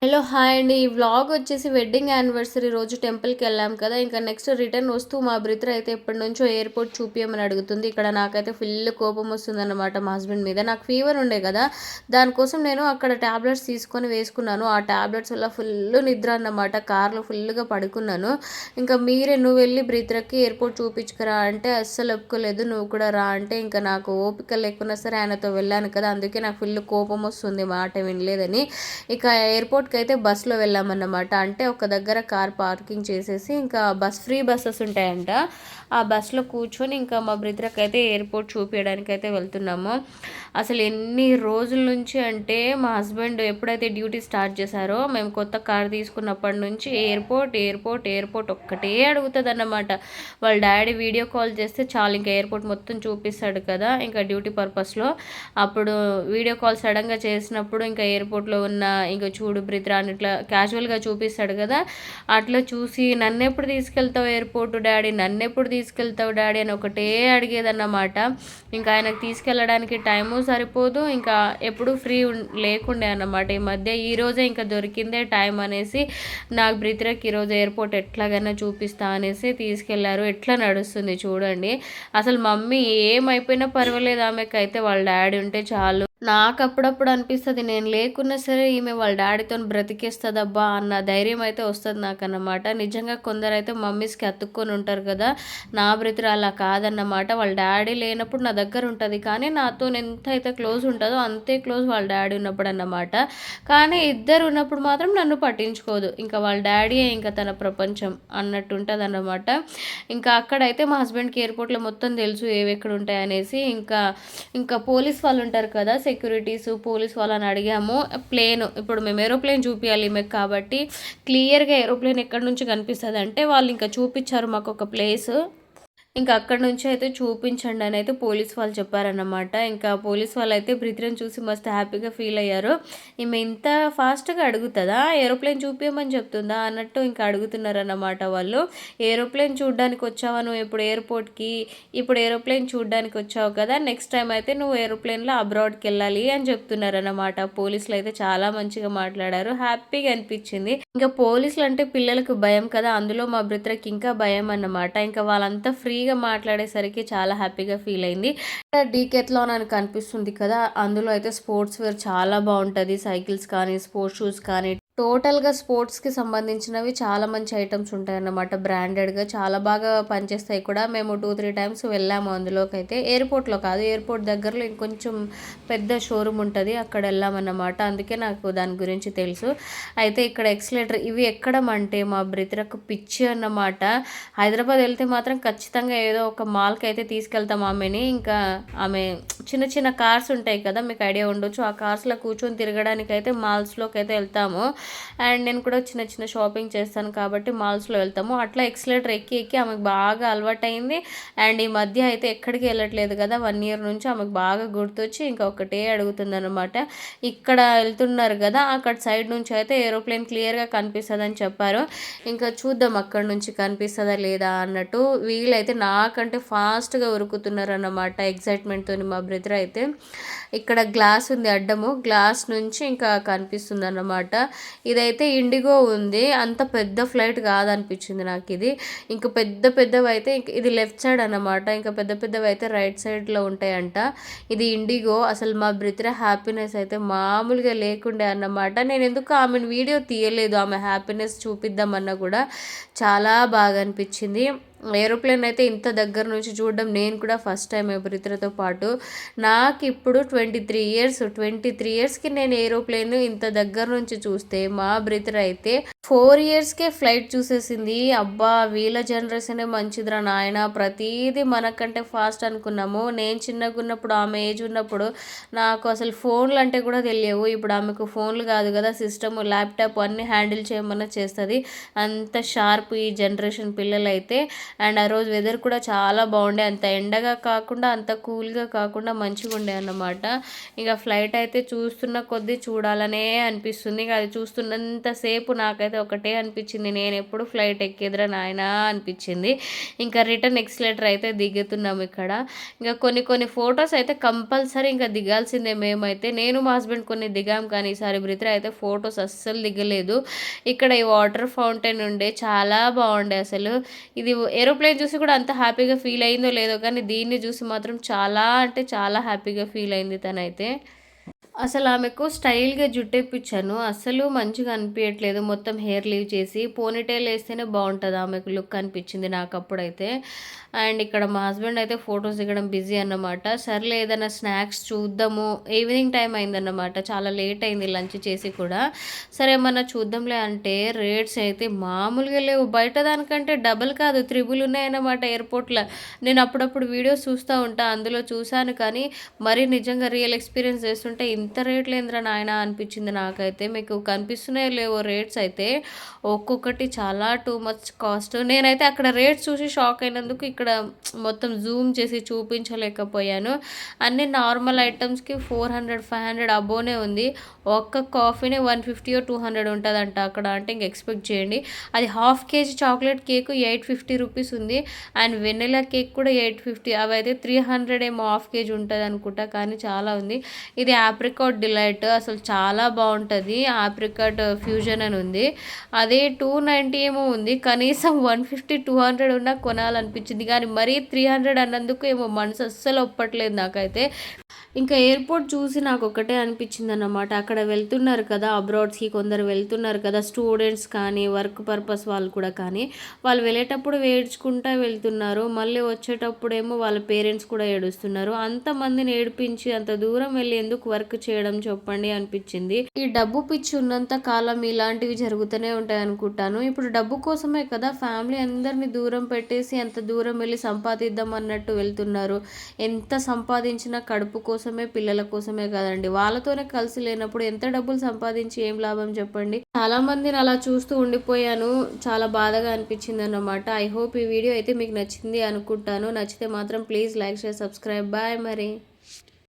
Hello! Hi అండి. ఈ vlog వచ్చేసి వెడ్డింగ్ యానివర్సరీ రోజు టెంపుల్‌కెళ్ళాం కదా! ఇంకా నెక్స్ట్ రిటర్న్ వస్తూ మా బ్రదర్ అయితే ఎప్పటినుంచో ఎయిర్‌పోర్ట్ చూపియమని అడుగుతుంది. ఇక్కడ నాకైతే ఫుల్ కోపం వస్తుందన్నమాట మా హస్బెండ్ మీద. నాకు ఫీవర్ ఉండే కదా! దానికోసం నేను అక్కడ టాబ్లెట్స్ తీసుకొని వేసుకున్నాను. ఆ టాబ్లెట్స్ వల్ల ఫుల్ నిద్ర అన్నమాట. కార్‌లో ఫుల్‌గా పడుకున్నాను. ఇంకా మీరే "నువ్వు వెళ్ళి బ్రదర్‌కి ఎయిర్‌పోర్ట్ చూపించుకురా" అంటే అస్సలు ఒప్పుకోలేదు. "నువ్వు కూడా రా" అంటే ఇంకా నాకు ఓపిక లేకున్నా సరే ఆయనతో వెళ్ళాను కదా! అందుకే నాకు ఫుల్ కోపం వస్తుంది మాట వినలేదని. ఇక ఎయిర్‌పోర్ట్‌కైతే బస్‌లో వెళ్ళామన్నమాట. అంటే ఒక దగ్గర కార్ పార్కింగ్ చేసేసి ఇంకా ఫ్రీ బసెస్ ఉంటాయంట. ఆ బస్‌లో కూర్చొని ఇంకా మా బ్రదర్‌కైతే ఎయిర్‌పోర్ట్ చూపియడానికైతే వెళ్తున్నాము. అసలు ఎన్ని రోజుల నుంచి అంటే మా హస్బెండ్ ఎప్పుడైతే డ్యూటీ స్టార్ట్ చేశారో మేము కొత్త కార్ తీసుకున్నప్పటి నుంచి ఎయిర్‌పోర్ట్, ఎయిర్‌పోర్ట్, ఎయిర్‌పోర్ట్ ఒక్కటే అడుగుతదన్నమాట. వాళ్ళ డాడీ వీడియో కాల్ చేస్తే చాలు ఇంకా ఎయిర్‌పోర్ట్ మొత్తం చూపిస్తాడు కదా! ఇంకా డ్యూటీ పర్పస్‌లో. అప్పుడు వీడియో కాల్ సడన్‌గా చేసినప్పుడు ఇంకా ఎయిర్‌పోర్ట్‌లో ఉన్న ఇంక చూడు బ్రదర్ అని ఇట్లా క్యాజువల్‌గా చూపిస్తాడు కదా! అట్లా చూసి నన్నెప్పుడు తీసుకెళ్తావు ఎయిర్‌పోర్ట్ డాడీ, నన్నెప్పుడు తీసుకెళ్తావు డాడీ అని ఒకటే అడిగేదన్నమాట. ఇంకా ఆయనకు తీసుకెళ్ళడానికి టైము సరిపోదు. ఇంకా ఎప్పుడు ఫ్రీ లేకుండే అన్నమాట. ఈ మధ్య ఈరోజే ఇంకా దొరికిందే టైం అనేసి నాకు బ్రదర్‌కి ఈరోజు ఎయిర్‌పోర్ట్ ఎట్లాగైనా చూపిస్తా అనేసి తీసుకెళ్లారు. ఎట్లా నడుస్తుంది చూడండి. అసలు మమ్మీ ఏమైపోయినా పర్వాలేదు ఆమెకైతే వాళ్ళ డాడీ ఉంటే చాలు. నాకప్పుడప్పుడు అనిపిస్తది నేను లేకున్నా సరే ఈమె వాళ్ళ డాడీతోని బ్రతికేస్తదబ్బా అన్న ధైర్యం అయితే వస్తది నాకన్నమాట. నిజంగా కొందరైతే మమ్మీస్‌కి అతుక్కొని ఉంటారు కదా! నా బ్రదర్ అలా కాదన్నమాట. వాళ్ళ డాడీ లేనప్పుడు నా దగ్గర ఉంటది. కానీ నాతోని ఎంతైతే క్లోజ్ ఉంటదో అంతే క్లోజ్ వాళ్ళ డాడీ ఉన్నప్పుడన్నమాట. కానీ ఇద్దరు ఉన్నప్పుడు మాత్రం నన్ను పట్టించుకోదు. ఇంకా వాళ్ళ డాడీయే ఇంకా తన ప్రపంచం అన్నట్టు ఉంటదన్నమాట. ఇంకా అక్కడైతే మా హస్బెండ్‌కి ఎయిర్‌పోర్ట్‌లో మొత్తం తెలుసు ఏవెక్కడుంటాయనేసి. ఇంకా పోలీస్ వాళ్ళు ఉంటారు కదా! సెక్యూరిటీస్, పోలీస్ వాళ్ళని అడిగాము. ఇప్పుడు మేము ఏరోప్లేన్ చూపియాలి ఈమెకి కాబట్టి క్లియర్‌గా ఏరోప్లేన్ ఎక్కడి నుంచి కనిపిస్తదంటే వాళ్ళు ఇంకా చూపిచ్చారు మాకొక ప్లేసు. ఇంకా అక్కడి నుంచి అయితే చూపించండి అని అయితే పోలీస్ వాళ్ళు చెప్పారన్నమాట. ఇంకా పోలీస్ వాళ్ళైతే బ్రిద్రని చూసి మస్తు హ్యాపీగా ఫీల్ అయ్యారు. ఈమె ఇంత ఫాస్ట్‌గా అడుగుతదా? ఏరోప్లేన్ చూపియమని చెప్తుందా? అన్నట్టు ఇంకా అడుగుతున్నారన్నమాట వాళ్ళు. ఏరోప్లేన్ చూడ్డానికి వచ్చావా నువ్వు ఇప్పుడు ఎయిర్‌పోర్ట్‌కి? ఇప్పుడు ఏరోప్లేన్ చూడ్డానికి వచ్చావు కదా! నెక్స్ట్ టైమ్ అయితే నువ్వు ఏరోప్లేన్‌లో అబ్రాడ్‌కెళ్ళాలి అని చెప్తున్నారన్నమాట. పోలీసులు అయితే చాలా మంచిగా మాట్లాడారు. హ్యాపీగా అనిపించింది. ఇంకా పోలీసులు అంటే పిల్లలకు భయం కదా! అందులో మా బ్రదర్‌కి ఇంకా భయం అన్నమాట. ఇంకా వాళ్ళంతా ఫ్రీగా మాట్లాడేసరికి చాలా హ్యాపీగా ఫీల్ అయింది. డీకెథ్లాన్ అని కనిపిస్తుంది కదా! అందులో అయితే స్పోర్ట్స్ వేర్ చాలా బావుంటది. సైకిల్స్ కానీ, స్పోర్ట్స్ షూస్ కానీ టోటల్‌గా స్పోర్ట్స్‌కి సంబంధించినవి చాలా మంచి ఐటెమ్స్ ఉంటాయన్నమాట. బ్రాండెడ్‌గా చాలా బాగా పనిచేస్తాయి కూడా. మేము 2, 3 టైమ్స్ వెళ్ళాము అందులోకైతే. ఎయిర్‌పోర్ట్‌లో కాదు. ఎయిర్‌పోర్ట్ దగ్గరలో ఇంకొంచెం పెద్ద షోరూమ్ ఉంటది. అక్కడ వెళ్ళామన్నమాట. అందుకే నాకు దాని గురించి తెలుసు. అయితే ఇక్కడ ఎక్సలేటర్ ఇవి ఎక్కడం అంటే మా బ్రదర్‌కు పిచ్చి అన్నమాట. హైదరాబాద్ వెళ్తే మాత్రం ఖచ్చితంగా ఏదో ఒక మాల్‌కి అయితే తీసుకెళ్తాం ఆమెని. ఇంకా ఆమె చిన్న చిన్న కార్స్ ఉంటాయి కదా! మీకు ఐడియా ఉండొచ్చు. ఆ కార్స్‌లో కూర్చొని తిరగడానికైతే మాల్స్‌లోకైతే వెళ్తాము. అండ్ నేను కూడా చిన్న చిన్న షాపింగ్ చేస్తాను కాబట్టి మాల్స్‌లో వెళ్తాము. అట్లా ఎక్సలేటర్ ఎక్కి ఎక్కి ఆమెకు బాగా అలవాటయింది. అండ్ ఈ మధ్య అయితే ఎక్కడికి వెళ్ళట్లేదు కదా! 1 ఇయర్ నుంచి ఆమెకు బాగా గుర్తొచ్చి ఇంకా ఒకటే అడుగుతుందనమాట. ఇక్కడ వెళ్తున్నారు కదా! అక్కడ సైడ్ నుంచి అయితే ఏరోప్లేన్ క్లియర్‌గా కనిపిస్తదని చెప్పారు. ఇంకా చూద్దాం అక్కడి నుంచి కనిపిస్తదా లేదా అన్నట్టు. వీళ్ళైతే నాకంటే ఫాస్ట్‌గా ఉరుకుతున్నారన్నమాట ఎక్సైట్‌మెంట్‌తోని మా బ్రదర్ అయితే. ఇక్కడ గ్లాస్ ఉంది అడ్డము. గ్లాస్ నుంచి ఇంకా కనిపిస్తుందన్నమాట. ఇదైతే ఇండిగో ఉంది. అంత పెద్ద ఫ్లైట్ కాదనిపించింది నాకిది. ఇంక పెద్ద పెద్దవైతే ఇది లెఫ్ట్ సైడ్ అన్నమాట. ఇంకా పెద్ద పెద్దవైతే రైట్ సైడ్‌లో ఉంటాయంట. ఇది ఇండిగో. అసలు మా బ్రదర్ హ్యాపీనెస్ అయితే మామూలుగా లేకుండే అన్నమాట. నేనెందుకో ఆమెను వీడియో తీయలేదు. ఆమె హ్యాపీనెస్ చూపిద్దామన్నా కూడా చాలా బాగా అనిపించింది. ఏరోప్లేన్ అయితే ఇంత దగ్గర నుంచి చూడడం నేను కూడా ఫస్ట్ టైం బ్రదర్‌తో పాటు. నాకిప్పుడు 23 ఇయర్స్‌కి నేను ఏరోప్లేన్ ఇంత దగ్గర నుంచి చూస్తే మా బ్రదర్ అయితే 4 ఇయర్స్‌కే ఫ్లైట్ చూసేసింది. అబ్బా! వీళ్ళ జనరేషనే మంచిదిరా నాయనా! ప్రతీదీ మనకంటే ఫాస్ట్ అనుకున్నాము. నేను చిన్నగున్నప్పుడు ఆమె ఏజ్ ఉన్నప్పుడు నాకు అసలు ఫోన్లు అంటే కూడా తెలియవు. ఇప్పుడు ఆమెకు ఫోన్లు కాదు కదా! సిస్టమ్, ల్యాప్‌టాప్ అన్నీ హ్యాండిల్ చేయమన్నా చేస్తది. అంత షార్ప్ ఈ జనరేషన్ పిల్లలైతే. అండ్ ఆ రోజు వెదర్ కూడా చాలా బాగుండే, అంత ఎండగా కాకుండా అంత కూల్గా కాకుండా మంచిగా ఉండే అన్నమాట. ఇక ఫ్లైట్ అయితే చూస్తున్న కొద్దీ చూడాలనే అనిపిస్తుంది. ఇక అది చూస్తున్నంతసేపు నాకైతే ఒకటే అనిపించింది, నేను ఎప్పుడు ఫ్లైట్ ఎక్కేదిరా నాయనా అనిపించింది. ఇంకా రిటర్న్ ఎక్స్లేటర్ అయితే దిగుతున్నాము ఇక్కడ. ఇంకా కొన్ని కొన్ని ఫొటోస్ అయితే కంపల్సరీ ఇంకా దిగాల్సిందే మేమైతే. నేను మా హస్బెండ్ కొన్ని దిగాం, కానీ ఈసారి బ్రిత్ర అయితే ఫొటోస్ అస్సలు దిగలేదు. ఇక్కడ ఈ వాటర్ ఫౌంటైన్ ఉండే చాలా బాగుండే అసలు. ఇది ఏరోప్లేన్ చూసి కూడా అంత హ్యాపీగా ఫీల్ అయిందో లేదో, కానీ దీన్ని చూసి మాత్రం చాలా అంటే చాలా హ్యాపీగా ఫీల్ అయింది తనైతే. అసలు ఆమెకు స్టైల్‌గా జుట్టేపిచ్చాను. అస్సలు మంచిగా అనిపియట్లేదు. మొత్తం హెయిర్ లీవ్ చేసి పోనీటెయిల్ ఏస్తేనే బావుంటది ఆమెకు లుక్ అనిపిచ్చింది నాకప్పుడైతే. అండ్ ఇక్కడ మా హస్బెండ్ అయితే ఫోటోస్ దిగడం బిజీ అన్నమాట. సర్లే ఏదైనా స్నాక్స్ చూద్దాము. ఈవినింగ్ టైం అయిందన్నమాట. చాలా లేట్ అయింది లంచ్ చేసి కూడా. సరే ఏమన్నా చూద్దాంలే అంటే రేట్స్ అయితే మామూలుగా లేవు. బయట దానికంటే డబుల్ కాదు, త్రిబుల్ ఉన్నాయన్నమాట ఎయిర్‌పోర్ట్‌ల. నేను అప్పుడప్పుడు వీడియోస్ చూస్తా ఉంటా. అందులో చూసాను, కానీ మరీ నిజంగా రియల్ ఎక్స్‌పీరియన్స్ చేస్తుంటే ఇంత రేట్లేందిరా నాయనా అనిపించింది నాకైతే. మీకు కనిపిస్తున్నాయో లేవో రేట్స్ అయితే ఒక్కొక్కటి చాలా టూ మచ్ కాస్ట్. నేనైతే అక్కడ రేట్స్ చూసి షాక్ అయినందుకు ఇక్కడ మొత్తం జూమ్ చేసి చూపించలేకపోయాను. అన్ని నార్మల్ ఐటమ్స్కి 400 500 అబోనే ఉంది. ఒక్క కాఫీనే 150 200 ఉంటుందంట అక్కడ. అంటే ఇంక ఎక్స్పెక్ట్ చేయండి. అది half KG chocolate cake 850 rupees ఉంది. అండ్ వెనిలా కేక్ కూడా 850. అవి అయితే 300 ఏమో హాఫ్ కేజీ ఉంటుంది అనుకుంటా, కానీ చాలా ఉంది. ఇది ఆప్రికాట్ డిలైట్ అసలు చాలా బాగుంటుంది. ఆప్రికాట్ ఫ్యూజన్ అని ఉంది. అదే 290 ఏమో ఉంది. కనీసం 150 200 ఉన్నా కొనాలనిపించింది, కానీ మరీ 300 అన్నందుకు ఏమో మనసు అస్సలు ఒప్పట్లేదు నాకైతే. ఇంకా ఎయిర్పోర్ట్ చూసి నాకు ఒకటే అనిపించింది అన్నమాట. అక్కడ వెళ్తున్నారు కదా అబ్రాడ్స్కి, కొందరు వెళ్తున్నారు కదా స్టూడెంట్స్ కానీ వర్క్ పర్పస్ వాళ్ళు కూడా, కానీ వాళ్ళు వెళ్ళేటప్పుడు ఏడ్చుకుంటా వెళ్తున్నారు, మళ్ళీ వచ్చేటప్పుడేమో వాళ్ళ పేరెంట్స్ కూడా ఏడుస్తున్నారు. అంతమందిని ఏడిపించి అంత దూరం వెళ్ళి ఎందుకు వర్క్ చేయడం చెప్పండి అనిపించింది. ఈ డబ్బు పిచ్చి ఉన్నంత కాలం ఇలాంటివి జరుగుతూనే ఉంటాయి అనుకుంటాను. ఇప్పుడు డబ్బు కోసమే కదా ఫ్యామిలీ అందరినీ దూరం పెట్టేసి అంత దూరం వెళ్ళి సంపాదిద్దాం అన్నట్టు వెళ్తున్నారు. ఎంత సంపాదించినా కడుపు కోసమే, పిల్లల కోసమే కదండి. వాళ్ళతోనే కలిసి లేనప్పుడు ఎంత డబ్బులు సంపాదించి ఏం లాభం చెప్పండి. చాలా మందిని అలా చూస్తూ ఉండిపోయాను. చాలా బాధగా అనిపించింది అన్నమాట. ఐ హోప్ ఈ వీడియో అయితే మీకు నచ్చింది అనుకుంటాను. నచ్చితే మాత్రం please like, share, subscribe. Bye మరి.